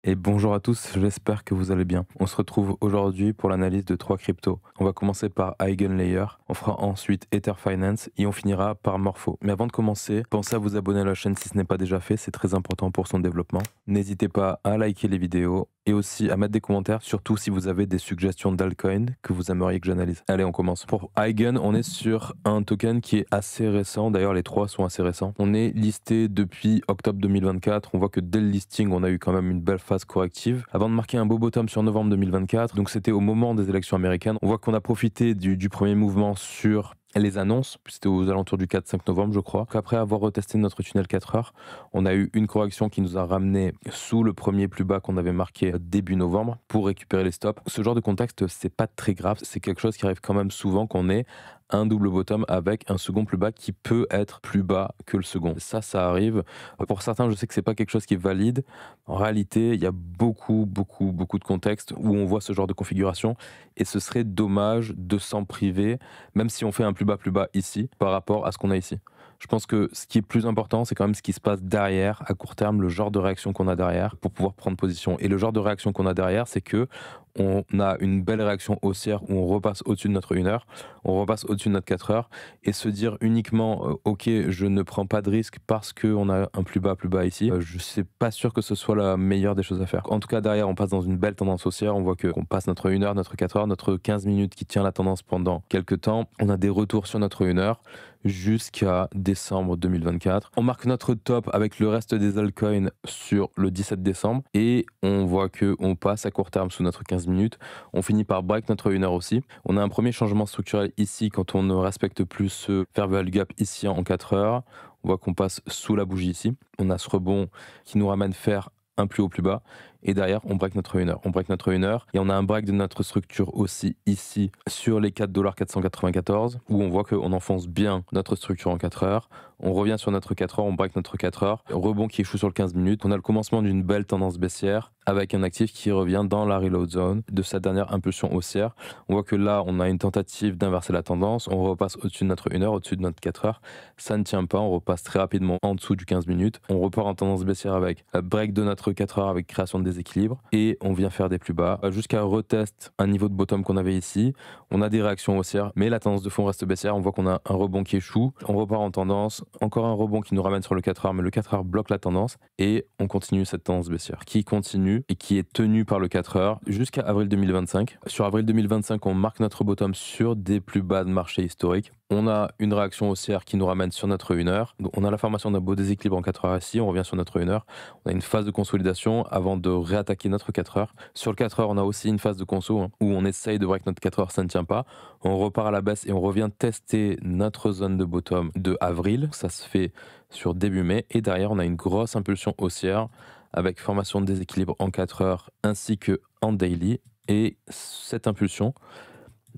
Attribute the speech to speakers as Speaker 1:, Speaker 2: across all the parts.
Speaker 1: Et bonjour à tous, j'espère que vous allez bien. On se retrouve aujourd'hui pour l'analyse de trois cryptos. On va commencer par Eigenlayer, on fera ensuite Ether Finance et on finira par Morpho. Mais avant de commencer, pensez à vous abonner à la chaîne si ce n'est pas déjà fait, c'est très important pour son développement. N'hésitez pas à liker les vidéos et aussi à mettre des commentaires, surtout si vous avez des suggestions d'altcoin que vous aimeriez que j'analyse. Allez, on commence. Pour Eigen, on est sur un token qui est assez récent, d'ailleurs les trois sont assez récents. On est listé depuis octobre 2024, on voit que dès le listing, on a eu quand même une belle phase corrective avant de marquer un beau bottom sur novembre 2024, donc c'était au moment des élections américaines. On voit qu'on a profité du premier mouvement sur les annonces, c'était aux alentours du 4-5 novembre je crois. Après avoir retesté notre tunnel 4 heures, on a eu une correction qui nous a ramené sous le premier plus bas qu'on avait marqué début novembre pour récupérer les stops. Ce genre de contexte, c'est pas très grave, c'est quelque chose qui arrive quand même souvent qu'on ait un double bottom avec un second plus bas qui peut être plus bas que le second. Ça arrive. Pour certains, je sais que c'est pas quelque chose qui est valide. En réalité, il y a beaucoup de contextes où on voit ce genre de configuration et ce serait dommage de s'en priver, même si on fait un plus bas ici par rapport à ce qu'on a ici. Je pense que ce qui est plus important, c'est quand même ce qui se passe derrière, à court terme, le genre de réaction qu'on a derrière pour pouvoir prendre position. Et le genre de réaction qu'on a derrière, c'est que on a une belle réaction haussière où on repasse au-dessus de notre 1 heure, on repasse au-dessus de notre 4 heures, et se dire uniquement ok, je ne prends pas de risque parce qu'on a un plus bas ici, je ne suis pas sûr que ce soit la meilleure des choses à faire. En tout cas, derrière, on passe dans une belle tendance haussière, on voit qu'on passe notre 1 heure, notre 4 heures, notre 15 minutes qui tient la tendance pendant quelques temps, on a des retours sur notre 1 heure jusqu'à décembre 2024. On marque notre top avec le reste des altcoins sur le 17 décembre et on voit qu'on passe à court terme sous notre 15 minutes. On finit par break notre 1 heure aussi. On a un premier changement structurel ici quand on ne respecte plus ce fair value gap ici en 4 heures. On voit qu'on passe sous la bougie ici. On a ce rebond qui nous ramène faire un plus haut plus bas et derrière on break notre 1 heure. On break notre 1 heure et on a un break de notre structure aussi ici sur les 4,494 $ où on voit qu'on enfonce bien notre structure en 4 heures. On revient sur notre 4 heures, on break notre 4 heures, rebond qui échoue sur le 15 minutes. On a le commencement d'une belle tendance baissière avec un actif qui revient dans la reload zone de sa dernière impulsion haussière. On voit que là on a une tentative d'inverser la tendance, on repasse au-dessus de notre 1 heure, au-dessus de notre 4 heures, ça ne tient pas, on repasse très rapidement en dessous du 15 minutes, on repart en tendance baissière avec break de notre 4 heures avec création de déséquilibre et on vient faire des plus bas jusqu'à retest un niveau de bottom qu'on avait ici. On a des réactions haussières mais la tendance de fond reste baissière, on voit qu'on a un rebond qui échoue, on repart en tendance, encore un rebond qui nous ramène sur le 4 heures mais le 4 heures bloque la tendance et on continue cette tendance baissière qui continue et qui est tenue par le 4 heures jusqu'à avril 2025. Sur avril 2025, on marque notre bottom sur des plus bas de marché historique. On a une réaction haussière qui nous ramène sur notre 1 heure. Donc on a la formation d'un beau déséquilibre en 4 heures ici, on revient sur notre 1 heure. On a une phase de consolidation avant de réattaquer notre 4 heures. Sur le 4 heures, on a aussi une phase de conso où on essaye de break notre 4 heures, ça ne tient pas. On repart à la baisse et on revient tester notre zone de bottom de avril. Ça se fait sur début mai et derrière, on a une grosse impulsion haussière avec formation de déséquilibre en 4 heures ainsi que en daily. Et cette impulsion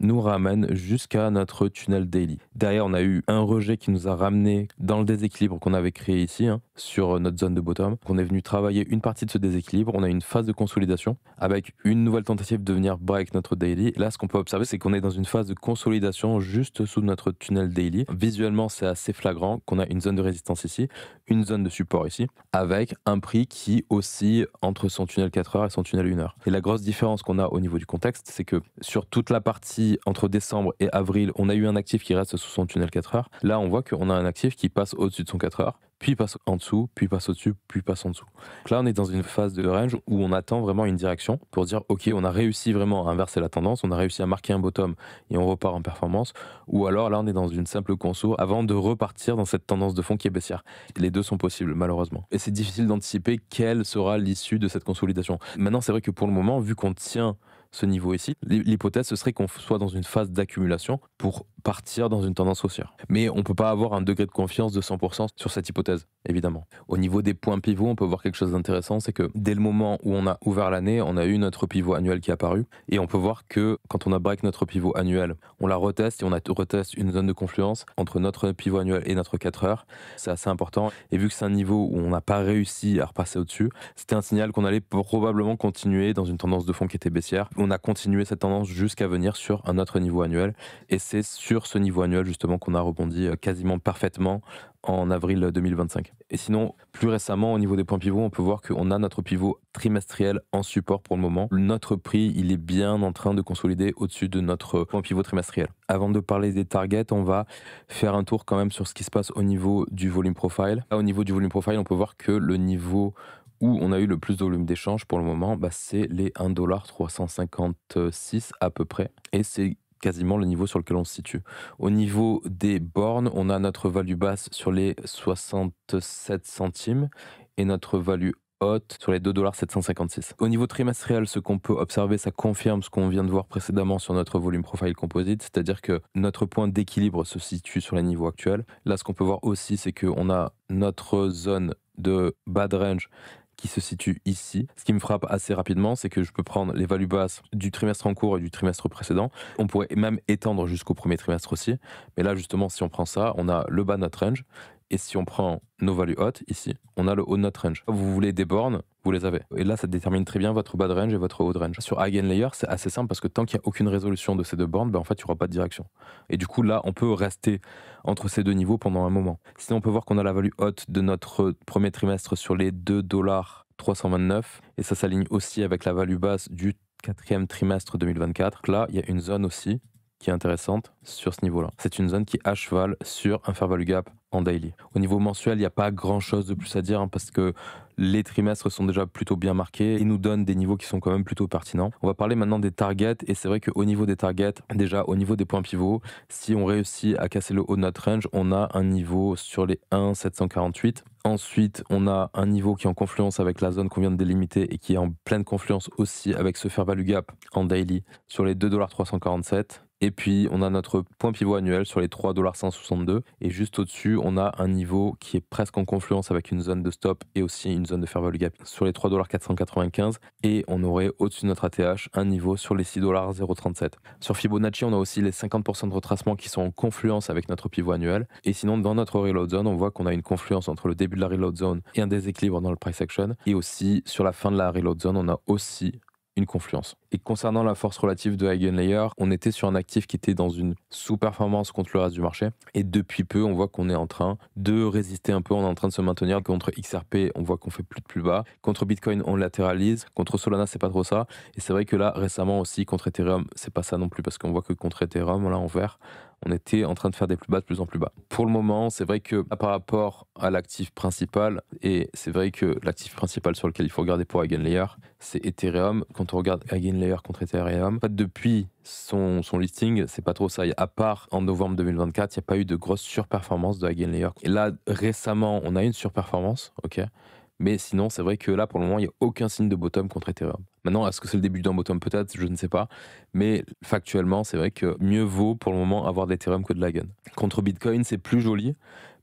Speaker 1: nous ramène jusqu'à notre tunnel daily. Derrière, on a eu un rejet qui nous a ramené dans le déséquilibre qu'on avait créé ici, sur notre zone de bottom. On est venu travailler une partie de ce déséquilibre. On a une phase de consolidation avec une nouvelle tentative de venir break notre daily. Là, ce qu'on peut observer, c'est qu'on est dans une phase de consolidation juste sous notre tunnel daily. Visuellement, c'est assez flagrant qu'on a une zone de résistance ici, une zone de support ici, avec un prix qui oscille entre son tunnel 4 heures et son tunnel 1 heure. Et la grosse différence qu'on a au niveau du contexte, c'est que sur toute la partie entre décembre et avril, on a eu un actif qui reste sous son tunnel 4 heures. Là, on voit qu'on a un actif qui passe au-dessus de son 4 heures, puis passe en dessous, puis passe au-dessus, puis passe en dessous. Donc là, on est dans une phase de range où on attend vraiment une direction pour dire ok, on a réussi vraiment à inverser la tendance, on a réussi à marquer un bottom et on repart en performance, ou alors là, on est dans une simple conso avant de repartir dans cette tendance de fond qui est baissière. Les deux sont possibles, malheureusement. Et c'est difficile d'anticiper quelle sera l'issue de cette consolidation. Maintenant, c'est vrai que pour le moment, vu qu'on tient ce niveau ici, l'hypothèse ce serait qu'on soit dans une phase d'accumulation pour partir dans une tendance haussière. Mais on ne peut pas avoir un degré de confiance de 100% sur cette hypothèse, évidemment. Au niveau des points pivots, on peut voir quelque chose d'intéressant, c'est que dès le moment où on a ouvert l'année, on a eu notre pivot annuel qui est apparu, et on peut voir que quand on a break notre pivot annuel, on la reteste et on reteste une zone de confluence entre notre pivot annuel et notre 4 heures. C'est assez important, et vu que c'est un niveau où on n'a pas réussi à repasser au-dessus, c'était un signal qu'on allait probablement continuer dans une tendance de fond qui était baissière. On a continué cette tendance jusqu'à venir sur un autre niveau annuel, et c'est sur ce niveau annuel justement qu'on a rebondi quasiment parfaitement en avril 2025. Et sinon, plus récemment, au niveau des points pivots, on peut voir qu'on a notre pivot trimestriel en support pour le moment. Notre prix, il est bien en train de consolider au-dessus de notre point pivot trimestriel. Avant de parler des targets, on va faire un tour quand même sur ce qui se passe au niveau du volume profile. Là, au niveau du volume profile, on peut voir que le niveau où on a eu le plus de volume d'échange pour le moment, c'est les 1,356$ à peu près. Et c'est quasiment le niveau sur lequel on se situe. Au niveau des bornes, on a notre value basse sur les 67 centimes et notre value haute sur les 2,756$. Au niveau trimestriel, ce qu'on peut observer, ça confirme ce qu'on vient de voir précédemment sur notre volume profile composite, c'est-à-dire que notre point d'équilibre se situe sur les niveaux actuels. Là, ce qu'on peut voir aussi, c'est qu'on a notre zone de bad range qui se situe ici. Ce qui me frappe assez rapidement, c'est que je peux prendre les values basses du trimestre en cours et du trimestre précédent. On pourrait même étendre jusqu'au premier trimestre aussi. Mais là, justement, si on prend ça, on a le bas de notre range. Et si on prend nos values hautes, ici, on a le haut de notre range. Vous voulez des bornes, vous les avez. Et là, ça détermine très bien votre bas de range et votre haut de range. Sur Eigenlayer, c'est assez simple parce que tant qu'il n'y a aucune résolution de ces deux bornes, en fait, il n'y aura pas de direction. Et du coup, là, on peut rester entre ces deux niveaux pendant un moment. Sinon, on peut voir qu'on a la value haute de notre premier trimestre sur les 2,329$. Et ça s'aligne aussi avec la value basse du quatrième trimestre 2024. Là, il y a une zone aussi qui est intéressante sur ce niveau-là. C'est une zone qui est à cheval sur un fair value gap en daily. Au niveau mensuel, il n'y a pas grand-chose de plus à dire parce que les trimestres sont déjà plutôt bien marqués et nous donnent des niveaux qui sont quand même plutôt pertinents. On va parler maintenant des targets et c'est vrai qu'au niveau des targets, déjà au niveau des points pivots, si on réussit à casser le haut de notre range, on a un niveau sur les 1,748. Ensuite, on a un niveau qui est en confluence avec la zone qu'on vient de délimiter et qui est en pleine confluence aussi avec ce fair value gap en daily sur les 2,347$. Et puis, on a notre point pivot annuel sur les 3,162$. Et juste au-dessus, on a un niveau qui est presque en confluence avec une zone de stop et aussi une zone de fair value gap sur les 3,495$. Et on aurait au-dessus de notre ATH un niveau sur les 6,037$. Sur Fibonacci, on a aussi les 50% de retracement qui sont en confluence avec notre pivot annuel. Et sinon, dans notre reload zone, on voit qu'on a une confluence entre le début de la reload zone et un déséquilibre dans le price action. Et aussi, sur la fin de la reload zone, on a aussi une confluence. Et concernant la force relative de Eigenlayer, on était sur un actif qui était dans une sous-performance contre le reste du marché. Et depuis peu, on voit qu'on est en train de résister un peu, on est en train de se maintenir. Contre XRP, on voit qu'on fait plus de plus bas. Contre Bitcoin, on latéralise. Contre Solana, c'est pas trop ça. Et c'est vrai que là, récemment aussi, contre Ethereum, c'est pas ça non plus, parce qu'on voit que contre Ethereum, là, en vert, on était en train de faire des plus bas de plus en plus bas. Pour le moment, c'est vrai que par rapport à l'actif principal, et c'est vrai que l'actif principal sur lequel il faut regarder pour Eigenlayer, c'est Ethereum. Quand on regarde Eigenlayer contre Ethereum, en fait, depuis son listing, c'est pas trop ça. À part en novembre 2024, il n'y a pas eu de grosse surperformance de Eigenlayer. Et là, récemment, on a une surperformance, ok. Mais sinon, c'est vrai que là, pour le moment, il n'y a aucun signe de bottom contre Ethereum. Maintenant, est-ce que c'est le début d'un bottom? Peut-être, je ne sais pas. Mais factuellement, c'est vrai que mieux vaut pour le moment avoir d'Ethereum que de Lagen. Contre Bitcoin, c'est plus joli.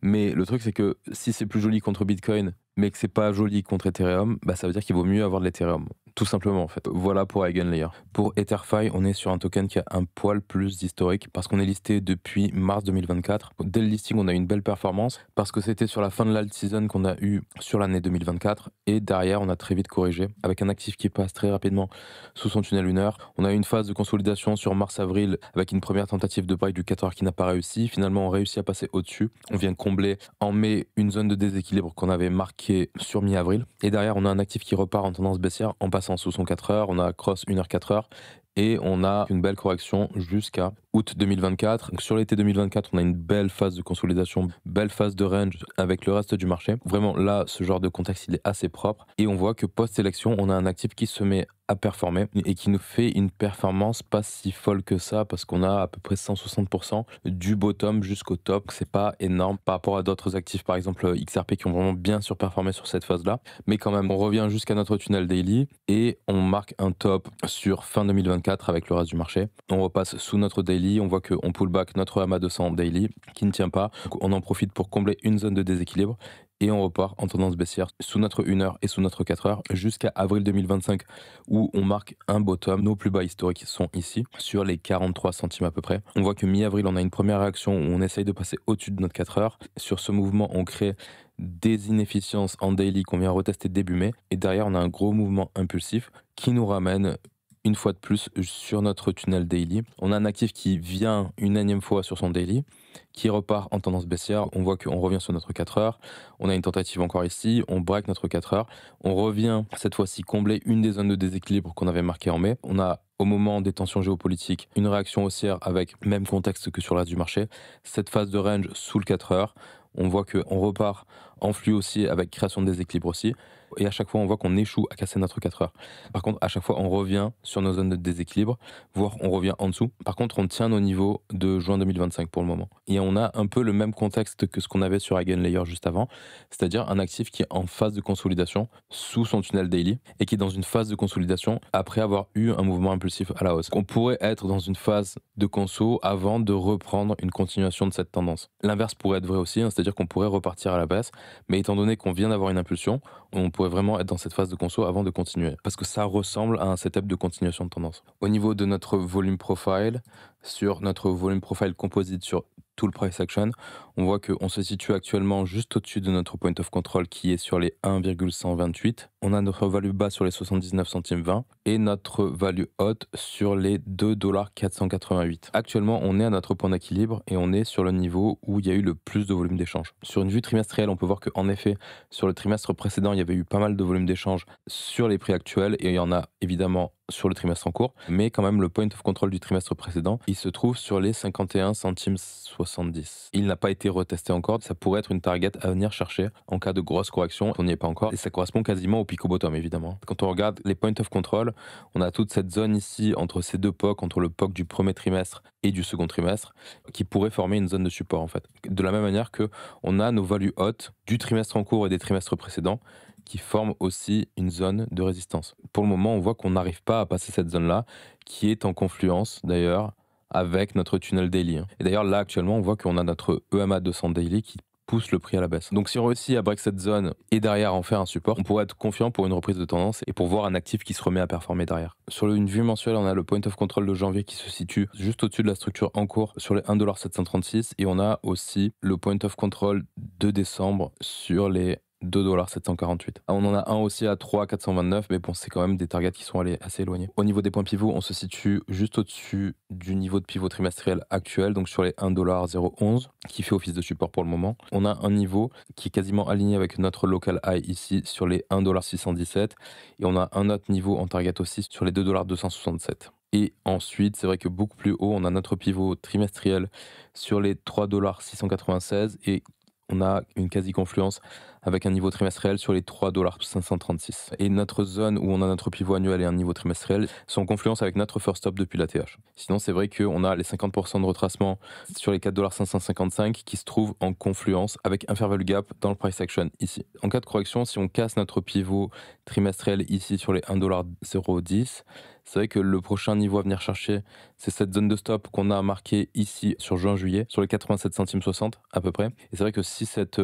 Speaker 1: Mais le truc, c'est que si c'est plus joli contre Bitcoin, mais que c'est pas joli contre Ethereum, ça veut dire qu'il vaut mieux avoir de l'Ethereum. Tout simplement, en fait. Voilà pour Eigenlayer. Pour EtherFi, on est sur un token qui a un poil plus d'historique parce qu'on est listé depuis mars 2024. Dès le listing, on a eu une belle performance parce que c'était sur la fin de l'alt season qu'on a eu sur l'année 2024. Et derrière, on a très vite corrigé avec un actif qui passe très rapidement sous son tunnel lunaire. On a eu une phase de consolidation sur mars-avril avec une première tentative de break du 4 heures qui n'a pas réussi. Finalement, on réussit à passer au-dessus. On vient combler en mai une zone de déséquilibre qu'on avait marquée sur mi-avril. Et derrière, on a un actif qui repart en tendance baissière en passant sous son 4 heures, on a cross 1 heure 4 heures et on a une belle correction jusqu'à août 2024. Donc sur l'été 2024, on a une belle phase de consolidation, belle phase de range avec le reste du marché. Vraiment là, ce genre de contexte, il est assez propre et on voit que post-élection, on a un actif qui se met à performer et qui nous fait une performance pas si folle que ça parce qu'on a à peu près 160% du bottom jusqu'au top. C'est pas énorme par rapport à d'autres actifs, par exemple XRP qui ont vraiment bien surperformé sur cette phase-là. Mais quand même, on revient jusqu'à notre tunnel daily et on marque un top sur fin 2024 avec le reste du marché. On repasse sous notre daily, on voit qu'on pull back notre EMA 200 daily qui ne tient pas. Donc on en profite pour combler une zone de déséquilibre. Et on repart en tendance baissière sous notre 1 heure et sous notre 4 heures jusqu'à avril 2025 où on marque un bottom. Nos plus bas historiques sont ici sur les 43 centimes à peu près. On voit que mi-avril, on a une première réaction où on essaye de passer au-dessus de notre 4 heures. Sur ce mouvement, on crée des inefficiences en daily qu'on vient retester début mai. Et derrière, on a un gros mouvement impulsif qui nous ramène une fois de plus sur notre tunnel daily. On a un actif qui vient une énième fois sur son daily, qui repart en tendance baissière. On voit qu'on revient sur notre 4 heures. On a une tentative encore ici. On break notre 4 heures. On revient cette fois-ci combler une des zones de déséquilibre qu'on avait marquées en mai. On a au moment des tensions géopolitiques, une réaction haussière avec même contexte que sur le reste du marché. Cette phase de range sous le 4 heures, on voit qu'on repart en flux haussier avec création de déséquilibre aussi. Et à chaque fois, on voit qu'on échoue à casser notre 4 heures. Par contre, à chaque fois, on revient sur nos zones de déséquilibre, voire on revient en dessous. Par contre, on tient nos niveaux de juin 2025 pour le moment. Et on a un peu le même contexte que ce qu'on avait sur Eigenlayer juste avant, c'est-à-dire un actif qui est en phase de consolidation sous son tunnel daily et qui est dans une phase de consolidation après avoir eu un mouvement impulsif à la hausse. On pourrait être dans une phase de conso avant de reprendre une continuation de cette tendance. L'inverse pourrait être vrai aussi, hein, c'est-à-dire qu'on pourrait repartir à la baisse, mais étant donné qu'on vient d'avoir une impulsion, on pourrait vraiment être dans cette phase de conso avant de continuer, parce que ça ressemble à un setup de continuation de tendance. Au niveau de notre volume profile, sur notre volume profile composite sur tout le price action, on voit qu'on se situe actuellement juste au-dessus de notre point of control qui est sur les 1,128. On a notre value bas sur les 79 centimes 20 et notre value haute sur les 2,488 $. Actuellement, on est à notre point d'équilibre et on est sur le niveau où il y a eu le plus de volume d'échange. Sur une vue trimestrielle, on peut voir qu'en effet, sur le trimestre précédent, il y avait eu pas mal de volume d'échange sur les prix actuels et il y en a évidemment sur le trimestre en cours, mais quand même le point of control du trimestre précédent, il se trouve sur les 51 centimes 70. Il n'a pas été retesté encore, ça pourrait être une target à venir chercher en cas de grosse correction, on n'y est pas encore, et ça correspond quasiment au pic au bottom évidemment. Quand on regarde les point of control, on a toute cette zone ici entre ces deux POC, entre le POC du premier trimestre et du second trimestre, qui pourrait former une zone de support en fait. De la même manière que on a nos values hautes du trimestre en cours et des trimestres précédents, qui forment aussi une zone de résistance. Pour le moment, on voit qu'on n'arrive pas à passer cette zone-là, qui est en confluence d'ailleurs avec notre tunnel daily. Et d'ailleurs, là, actuellement, on voit qu'on a notre EMA 200 daily qui pousse le prix à la baisse. Donc si on réussit à break cette zone et derrière en faire un support, on pourrait être confiant pour une reprise de tendance et pour voir un actif qui se remet à performer derrière. Sur une vue mensuelle, on a le point of control de janvier qui se situe juste au-dessus de la structure en cours sur les 1,736 $ et on a aussi le point of control de décembre sur les 2,748 $. On en a un aussi à 3,429, mais bon, c'est quand même des targets qui sont allés assez éloignés. Au niveau des points pivots, on se situe juste au-dessus du niveau de pivot trimestriel actuel, donc sur les 1,011 $, qui fait office de support pour le moment. On a un niveau qui est quasiment aligné avec notre local high ici sur les 1,617 $, et on a un autre niveau en target aussi sur les 2,267 $. Et ensuite, c'est vrai que beaucoup plus haut, on a notre pivot trimestriel sur les 3,696 $, et on a une quasi-confluence avec un niveau trimestriel sur les 3,536 $. Et notre zone où on a notre pivot annuel et un niveau trimestriel sont en confluence avec notre first stop depuis la TH. Sinon, c'est vrai qu'on a les 50% de retracement sur les 4,555 $ qui se trouvent en confluence avec un fair value gap dans le price action ici. En cas de correction, si on casse notre pivot trimestriel ici sur les 1,010 $, c'est vrai que le prochain niveau à venir chercher, c'est cette zone de stop qu'on a marquée ici sur juin-juillet, sur les 87 centimes 60 à peu près. Et c'est vrai que si cette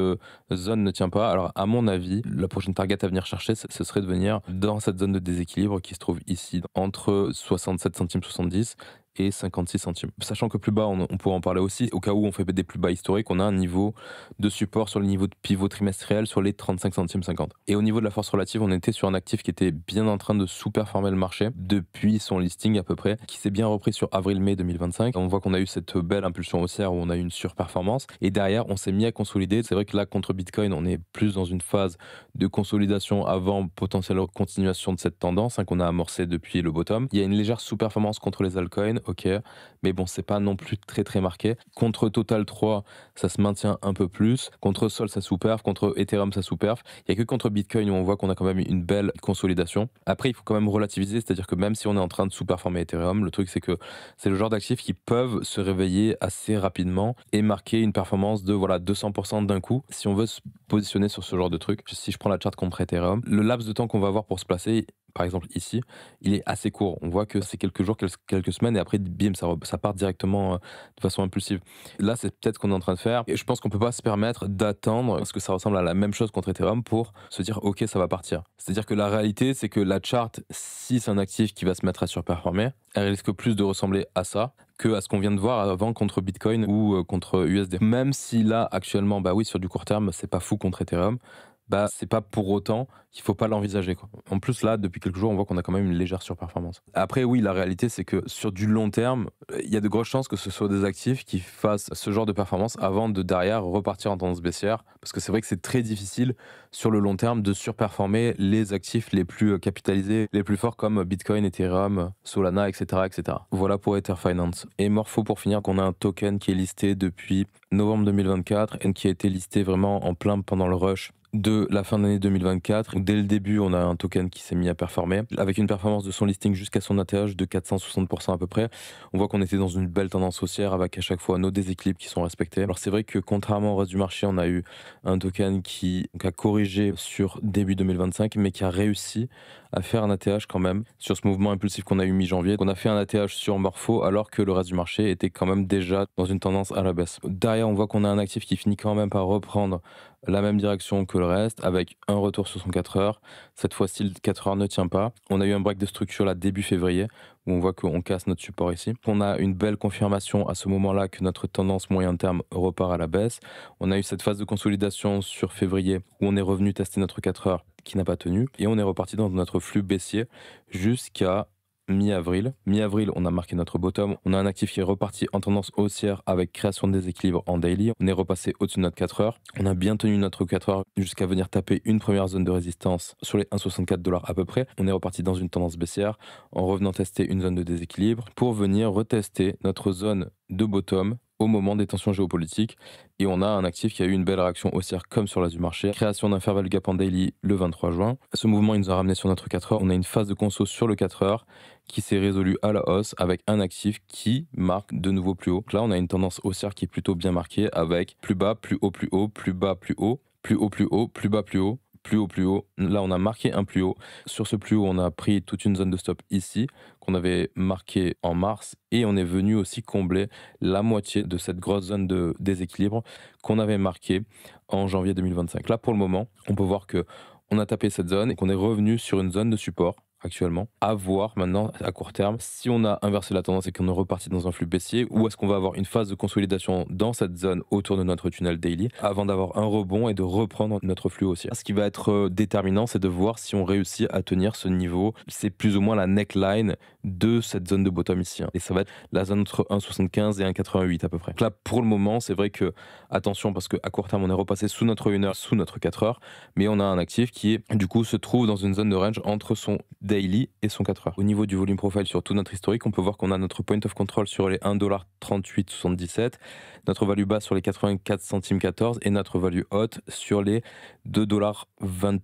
Speaker 1: zone ne tient pas, alors à mon avis, la prochaine target à venir chercher, ce serait de venir dans cette zone de déséquilibre qui se trouve ici, entre 67 centimes 70 et 56 centimes. Sachant que plus bas, on pourra en parler aussi, au cas où on fait des plus bas historiques, on a un niveau de support sur le niveau de pivot trimestriel sur les 35 centimes 50. Et au niveau de la force relative, on était sur un actif qui était bien en train de sous-performer le marché depuis son listing à peu près, qui s'est bien repris sur avril-mai 2025. On voit qu'on a eu cette belle impulsion haussière où on a eu une surperformance, et derrière, on s'est mis à consolider. C'est vrai que là, contre Bitcoin, on est plus dans une phase de consolidation avant potentielle continuation de cette tendance qu'on a amorcée depuis le bottom. Il y a une légère sous-performance contre les altcoins, ok, mais bon, c'est pas non plus très très marqué. Contre Total 3, ça se maintient un peu plus. Contre Sol, ça sous-perf. Contre Ethereum, ça sous-perf. Il y a que contre Bitcoin où on voit qu'on a quand même une belle consolidation. Après, il faut quand même relativiser, c'est-à-dire que même si on est en train de sous-performer Ethereum, le truc c'est que c'est le genre d'actifs qui peuvent se réveiller assez rapidement et marquer une performance de 200% d'un coup. Si on veut se positionner sur ce genre de truc, si je prends la charte contre Ethereum, le laps de temps qu'on va avoir pour se placer, par exemple ici, il est assez court. On voit que c'est quelques jours, quelques semaines, et après, bim, ça part directement de façon impulsive. Là, c'est peut-être ce qu'on est en train de faire. Et je pense qu'on peut pas se permettre d'attendre, parce que ça ressemble à la même chose contre Ethereum, pour se dire, ok, ça va partir. C'est-à-dire que la réalité, c'est que la charte, si c'est un actif qui va se mettre à surperformer, elle risque plus de ressembler à ça que à ce qu'on vient de voir avant contre Bitcoin ou contre USD. Même si là, actuellement, bah oui, sur du court terme, c'est pas fou contre Ethereum. bah, c'est pas pour autant qu'il faut pas l'envisager, quoi. En plus, là, depuis quelques jours, on voit qu'on a quand même une légère surperformance. Après, oui, la réalité, c'est que sur du long terme, il y a de grosses chances que ce soit des actifs qui fassent ce genre de performance avant de derrière repartir en tendance baissière. Parce que c'est vrai que c'est très difficile sur le long terme de surperformer les actifs les plus capitalisés, les plus forts comme Bitcoin, Ethereum, Solana, etc., etc. Voilà pour Ether Finance. Et Morpho, pour finir, qu'on a un token qui est listé depuis novembre 2024 et qui a été listé vraiment en plein pendant le rush de la fin d'année 2024. Dès le début, on a un token qui s'est mis à performer, avec une performance de son listing jusqu'à son ATH de 460% à peu près. On voit qu'on était dans une belle tendance haussière avec à chaque fois nos déséquilibres qui sont respectés. Alors c'est vrai que contrairement au reste du marché, on a eu un token qui a corrigé sur début 2025, mais qui a réussi à faire un ATH quand même sur ce mouvement impulsif qu'on a eu mi-janvier. On a fait un ATH sur Morpho alors que le reste du marché était quand même déjà dans une tendance à la baisse. Derrière, on voit qu'on a un actif qui finit quand même par reprendre la même direction que le reste, avec un retour sur son 4 heures. Cette fois-ci, le 4 heures ne tient pas. On a eu un break de structure là début février, où on voit qu'on casse notre support ici. On a une belle confirmation à ce moment-là que notre tendance moyen terme repart à la baisse. On a eu cette phase de consolidation sur février, où on est revenu tester notre 4 heures, qui n'a pas tenu, et on est reparti dans notre flux baissier jusqu'à mi-avril. Mi-avril, on a marqué notre bottom. On a un actif qui est reparti en tendance haussière avec création de déséquilibre en daily. On est repassé au-dessus de notre 4 heures. On a bien tenu notre 4 heures jusqu'à venir taper une première zone de résistance sur les 1,64$ à peu près. On est reparti dans une tendance baissière en revenant tester une zone de déséquilibre pour venir retester notre zone de bottom au moment des tensions géopolitiques. Et on a un actif qui a eu une belle réaction haussière comme sur l'as du marché. Création d'un fair value gap en daily le 23 juin. Ce mouvement, il nous a ramené sur notre 4 heures. On a une phase de conso sur le 4 heures qui s'est résolue à la hausse avec un actif qui marque de nouveau plus haut. Donc là, on a une tendance haussière qui est plutôt bien marquée avec plus bas, plus haut, plus haut, plus bas, plus haut, plus haut, plus haut, plus bas, plus haut, plus haut, plus haut. Là, on a marqué un plus haut. Sur ce plus haut, on a pris toute une zone de stop ici, qu'on avait marqué en mars, et on est venu aussi combler la moitié de cette grosse zone de déséquilibre qu'on avait marqué en janvier 2025. Là, pour le moment, on peut voir que on a tapé cette zone et qu'on est revenu sur une zone de support actuellement. À voir maintenant à court terme si on a inversé la tendance et qu'on est reparti dans un flux baissier, ou est-ce qu'on va avoir une phase de consolidation dans cette zone autour de notre tunnel daily avant d'avoir un rebond et de reprendre notre flux haussier. Ce qui va être déterminant, c'est de voir si on réussit à tenir ce niveau. C'est plus ou moins la neckline de cette zone de bottom ici, et ça va être la zone entre 1,75 et 1,88 à peu près. Donc là, pour le moment, c'est vrai que attention, parce qu'à court terme on est repassé sous notre 1 heure, sous notre 4 heures, mais on a un actif qui du coup se trouve dans une zone de range entre son daily et son 4 heures. Au niveau du volume profile sur tout notre historique, on peut voir qu'on a notre point of control sur les 1,3877$, notre value basse sur les 84 centimes 14 et notre value haute sur les 2,2881$.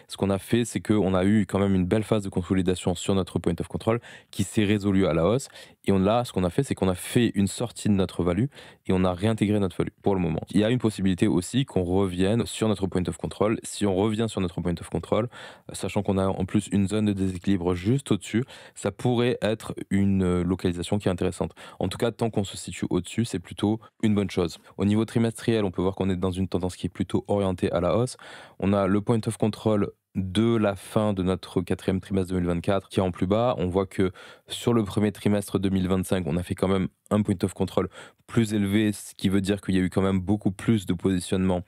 Speaker 1: Ce qu'on a fait, c'est qu'on a eu quand même une belle phase de consolidation sur notre point of control qui s'est résolue à la hausse. Et ce qu'on a fait, c'est qu'on a fait une sortie de notre value et on a réintégré notre value pour le moment. Il y a une possibilité aussi qu'on revienne sur notre point of control. Si on revient sur notre point of control, sachant qu'on a en plus une zone de déséquilibre juste au-dessus, ça pourrait être une localisation qui est intéressante. En tout cas, tant qu'on se situe au-dessus, c'est plutôt une bonne chose. Au niveau trimestriel, on peut voir qu'on est dans une tendance qui est plutôt orientée à la hausse. On a le point of control de la fin de notre quatrième trimestre 2024 qui est en plus bas. On voit que sur le premier trimestre 2025, on a fait quand même un point of control plus élevé, ce qui veut dire qu'il y a eu quand même beaucoup plus de positionnement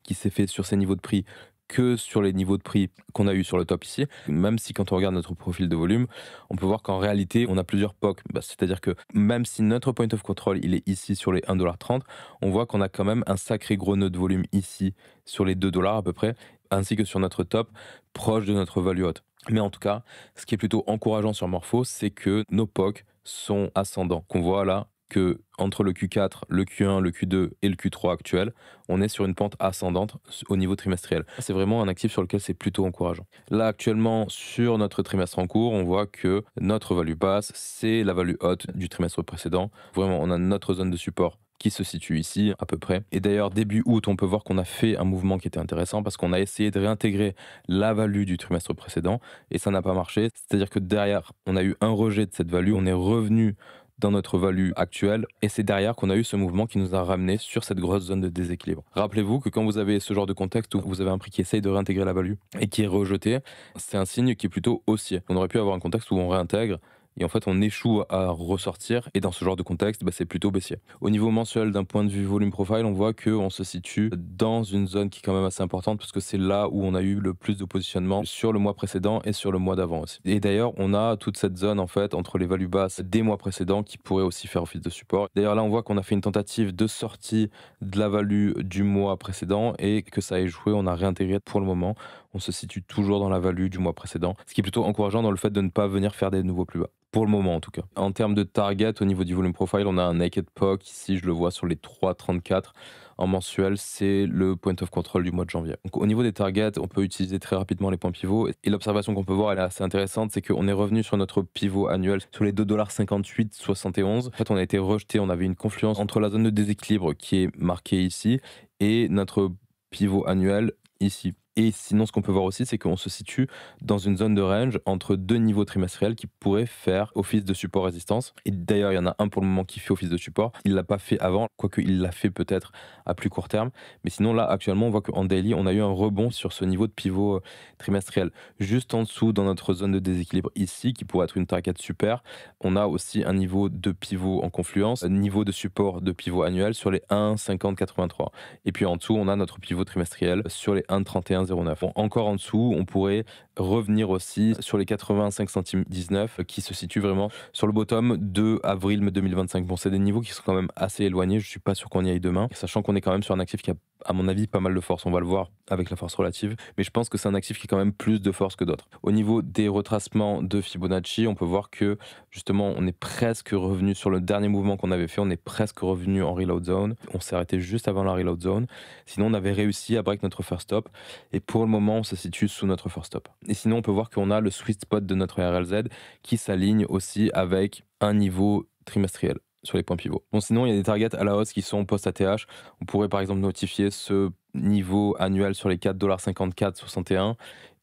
Speaker 1: qui s'est fait sur ces niveaux de prix que sur les niveaux de prix qu'on a eu sur le top ici. Même si quand on regarde notre profil de volume, on peut voir qu'en réalité, on a plusieurs POC. C'est-à-dire que même si notre point of control, il est ici sur les 1,30$, on voit qu'on a quand même un sacré gros nœud de volume ici sur les 2$ à peu près, ainsi que sur notre top, proche de notre value haute. Mais en tout cas, ce qui est plutôt encourageant sur Morpho, c'est que nos POC sont ascendants. Qu'on voit là que entre le Q4, le Q1, le Q2 et le Q3 actuel, on est sur une pente ascendante au niveau trimestriel. C'est vraiment un actif sur lequel c'est plutôt encourageant. Là, actuellement, sur notre trimestre en cours, on voit que notre value basse, c'est la value haute du trimestre précédent. Vraiment, on a notre zone de support qui se situe ici à peu près. Et d'ailleurs, début août, on peut voir qu'on a fait un mouvement qui était intéressant parce qu'on a essayé de réintégrer la value du trimestre précédent et ça n'a pas marché. C'est-à-dire que derrière, on a eu un rejet de cette value, on est revenu dans notre value actuelle et c'est derrière qu'on a eu ce mouvement qui nous a ramené sur cette grosse zone de déséquilibre. Rappelez-vous que quand vous avez ce genre de contexte où vous avez un prix qui essaye de réintégrer la value et qui est rejeté, c'est un signe qui est plutôt haussier. On aurait pu avoir un contexte où on réintègre et en fait on échoue à ressortir, et dans ce genre de contexte, bah, c'est plutôt baissier. Au niveau mensuel, d'un point de vue volume profile, on voit qu'on se situe dans une zone qui est quand même assez importante, parce que c'est là où on a eu le plus de positionnement sur le mois précédent et sur le mois d'avant aussi. Et d'ailleurs, on a toute cette zone en fait entre les values basses des mois précédents qui pourrait aussi faire office de support. D'ailleurs là, on voit qu'on a fait une tentative de sortie de la value du mois précédent et que ça a échoué. On a réintégré pour le moment. On se situe toujours dans la value du mois précédent, ce qui est plutôt encourageant dans le fait de ne pas venir faire des nouveaux plus bas. Pour le moment en tout cas. En termes de target, au niveau du volume profile, on a un naked POC ici, je le vois sur les 3,34 en mensuel, c'est le point of control du mois de janvier. Donc, au niveau des targets, on peut utiliser très rapidement les points pivots, et l'observation qu'on peut voir, elle est assez intéressante, c'est qu'on est revenu sur notre pivot annuel sur les 2,5871 $. En fait, on a été rejeté, on avait une confluence entre la zone de déséquilibre qui est marquée ici et notre pivot annuel ici. Et sinon, ce qu'on peut voir aussi, c'est qu'on se situe dans une zone de range entre deux niveaux trimestriels qui pourraient faire office de support-résistance. Et d'ailleurs, il y en a un pour le moment qui fait office de support. Il ne l'a pas fait avant, quoique il l'a fait peut-être à plus court terme. Mais sinon, là, actuellement, on voit qu'en daily, on a eu un rebond sur ce niveau de pivot trimestriel. Juste en dessous, dans notre zone de déséquilibre ici, qui pourrait être une target super, on a aussi un niveau de pivot en confluence, un niveau de support de pivot annuel sur les 1,5083. Et puis en dessous, on a notre pivot trimestriel sur les 1,3109. Bon, encore en dessous, on pourrait revenir aussi sur les 85 centimes 19 qui se situent vraiment sur le bottom de avril 2025. Bon, c'est des niveaux qui sont quand même assez éloignés. Je suis pas sûr qu'on y aille demain, sachant qu'on est quand même sur un actif qui a, à mon avis, pas mal de force. On va le voir avec la force relative, mais je pense que c'est un actif qui a quand même plus de force que d'autres. Au niveau des retracements de Fibonacci, on peut voir que justement, on est presque revenu sur le dernier mouvement qu'on avait fait. On est presque revenu en reload zone. On s'est arrêté juste avant la reload zone. Sinon, on avait réussi à break notre first stop. Et pour le moment, on se situe sous notre first stop. Et sinon, on peut voir qu'on a le sweet spot de notre RLZ qui s'aligne aussi avec un niveau trimestriel sur les points pivots. Bon, sinon, il y a des targets à la hausse qui sont post-ATH. On pourrait par exemple notifier ce niveau annuel sur les 4,5461 $.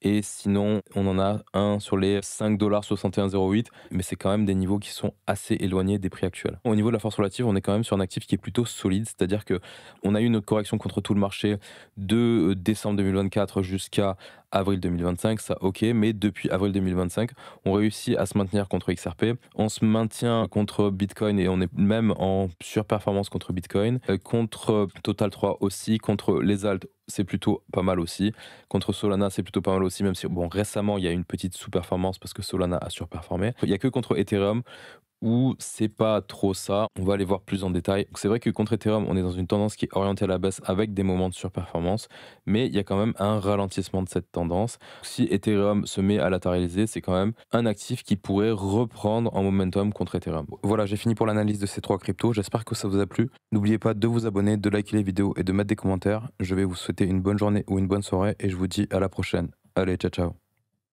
Speaker 1: Et sinon, on en a un sur les 5,6108 $, mais c'est quand même des niveaux qui sont assez éloignés des prix actuels. Au niveau de la force relative, on est quand même sur un actif qui est plutôt solide, c'est-à-dire que on a eu une correction contre tout le marché de décembre 2024 jusqu'à avril 2025, ça ok, mais depuis avril 2025, on réussit à se maintenir contre XRP, on se maintient contre Bitcoin et on est même en surperformance contre Bitcoin, contre Total 3 aussi, contre les alts c'est plutôt pas mal aussi, contre Solana c'est plutôt pas mal aussi, même si bon récemment il y a une petite sous-performance parce que Solana a surperformé. Il n'y a que contre Ethereum où c'est pas trop ça, on va aller voir plus en détail. C'est vrai que contre Ethereum, on est dans une tendance qui est orientée à la baisse avec des moments de surperformance, mais il y a quand même un ralentissement de cette tendance. Si Ethereum se met à latéraliser, c'est quand même un actif qui pourrait reprendre en momentum contre Ethereum. Voilà, j'ai fini pour l'analyse de ces trois cryptos, j'espère que ça vous a plu. N'oubliez pas de vous abonner, de liker les vidéos et de mettre des commentaires. Je vais vous souhaiter une bonne journée ou une bonne soirée et je vous dis à la prochaine. Allez, ciao ciao.